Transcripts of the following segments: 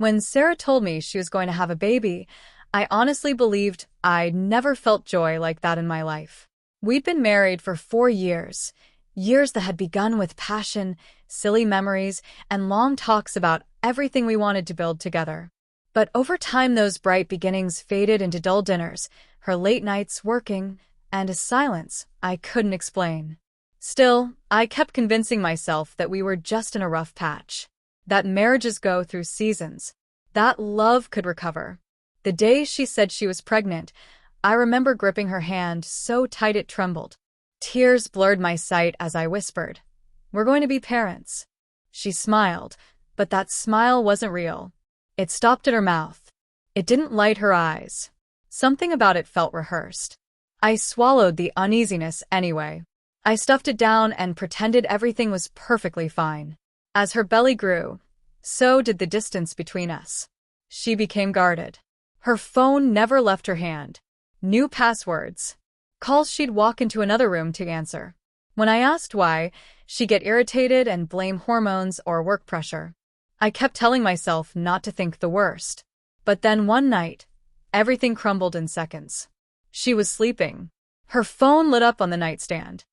When Sarah told me she was going to have a baby, I honestly believed I'd never felt joy like that in my life. We'd been married for 4 years, years that had begun with passion, silly memories, and long talks about everything we wanted to build together. But over time, those bright beginnings faded into dull dinners, her late nights working, and a silence I couldn't explain. Still, I kept convincing myself that we were just in a rough patch, that marriages go through seasons, that love could recover. The day she said she was pregnant, I remember gripping her hand so tight it trembled. Tears blurred my sight as I whispered, "We're going to be parents." She smiled, but that smile wasn't real. It stopped at her mouth. It didn't light her eyes. Something about it felt rehearsed. I swallowed the uneasiness anyway. I stuffed it down and pretended everything was perfectly fine. As her belly grew, so did the distance between us. She became guarded. Her phone never left her hand. New passwords. Calls she'd walk into another room to answer. When I asked why, she'd get irritated and blame hormones or work pressure. I kept telling myself not to think the worst. But then one night, everything crumbled in seconds. She was sleeping. Her phone lit up on the nightstand.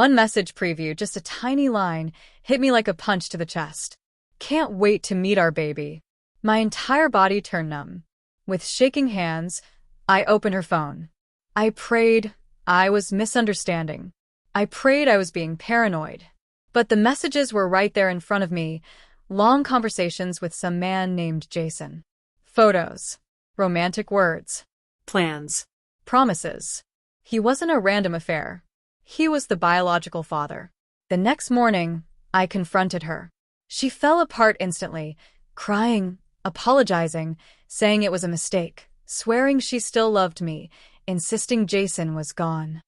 One message preview, just a tiny line, hit me like a punch to the chest. "Can't wait to meet our baby." My entire body turned numb. With shaking hands, I opened her phone. I prayed I was misunderstanding. I prayed I was being paranoid. But the messages were right there in front of me, long conversations with some man named Jason. Photos. Romantic words. Plans. Promises. He wasn't a random affair. He was the biological father. The next morning, I confronted her. She fell apart instantly, crying, apologizing, saying it was a mistake, swearing she still loved me, insisting Jason was gone.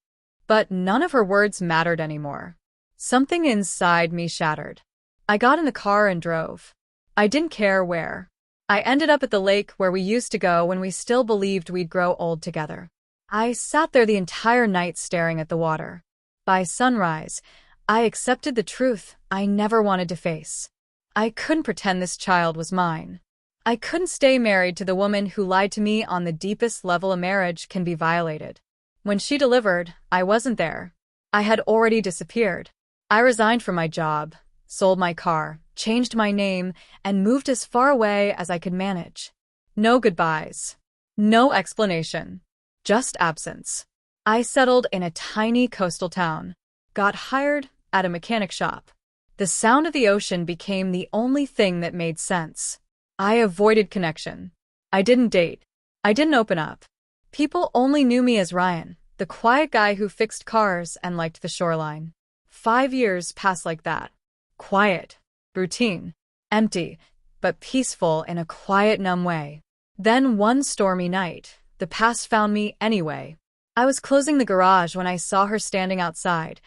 But none of her words mattered anymore. Something inside me shattered. I got in the car and drove. I didn't care where. I ended up at the lake where we used to go when we still believed we'd grow old together. I sat there the entire night staring at the water. By sunrise, I accepted the truth I never wanted to face. I couldn't pretend this child was mine. I couldn't stay married to the woman who lied to me on the deepest level a marriage can be violated. When she delivered, I wasn't there. I had already disappeared. I resigned from my job, sold my car, changed my name, and moved as far away as I could manage. No goodbyes. No explanation. Just absence. I settled in a tiny coastal town. Got hired at a mechanic shop. The sound of the ocean became the only thing that made sense. I avoided connection. I didn't date. I didn't open up. People only knew me as Ryan, the quiet guy who fixed cars and liked the shoreline. 5 years passed like that. Quiet, routine, empty, but peaceful in a quiet, numb way. Then one stormy night, the past found me anyway. I was closing the garage when I saw her standing outside,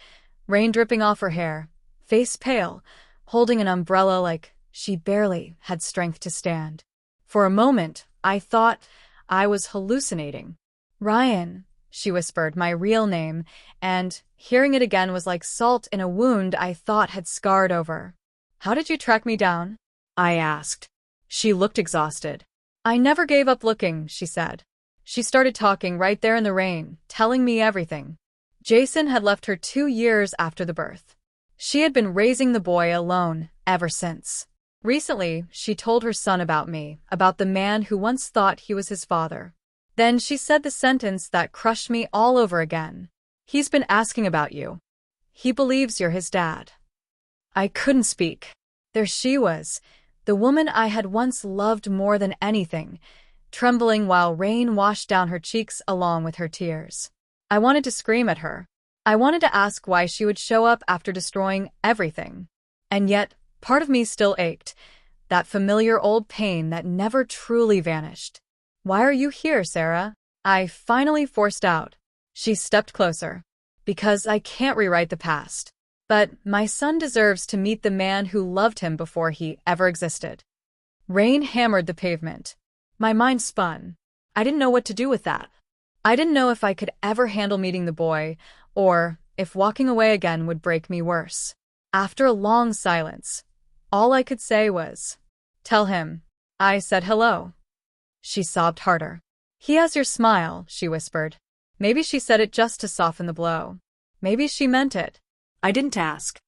rain dripping off her hair, face pale, holding an umbrella like she barely had strength to stand. For a moment, I thought I was hallucinating. "Ryan," she whispered, my real name, and hearing it again was like salt in a wound I thought had scarred over. "How did you track me down?" I asked. She looked exhausted. "I never gave up looking," she said. She started talking right there in the rain, telling me everything. Jason had left her 2 years after the birth. She had been raising the boy alone ever since. Recently, she told her son about me, about the man who once thought he was his father. Then she said the sentence that crushed me all over again. "He's been asking about you. He believes you're his dad." I couldn't speak. There she was, the woman I had once loved more than anything, trembling while rain washed down her cheeks along with her tears. I wanted to scream at her. I wanted to ask why she would show up after destroying everything. And yet, part of me still ached, that familiar old pain that never truly vanished. "Why are you here, Sarah?" I finally forced out. She stepped closer. "Because I can't rewrite the past. But my son deserves to meet the man who loved him before he ever existed." Rain hammered the pavement. My mind spun. I didn't know what to do with that. I didn't know if I could ever handle meeting the boy, or if walking away again would break me worse. After a long silence, all I could say was, "Tell him, I said hello. She sobbed harder. He has your smile, she whispered. Maybe she said it just to soften the blow. Maybe she meant it. I didn't ask.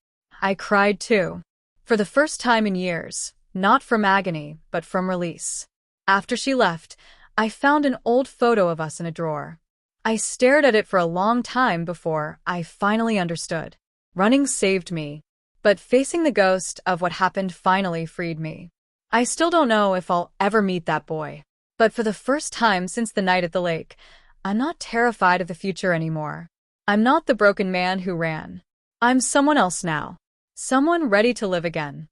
I cried too. For the first time in years, not from agony, but from release. After she left, I found an old photo of us in a drawer. I stared at it for a long time before I finally understood. Running saved me, but facing the ghost of what happened finally freed me. I still don't know if I'll ever meet that boy, but for the first time since the night at the lake, I'm not terrified of the future anymore. I'm not the broken man who ran. I'm someone else now. Someone ready to live again.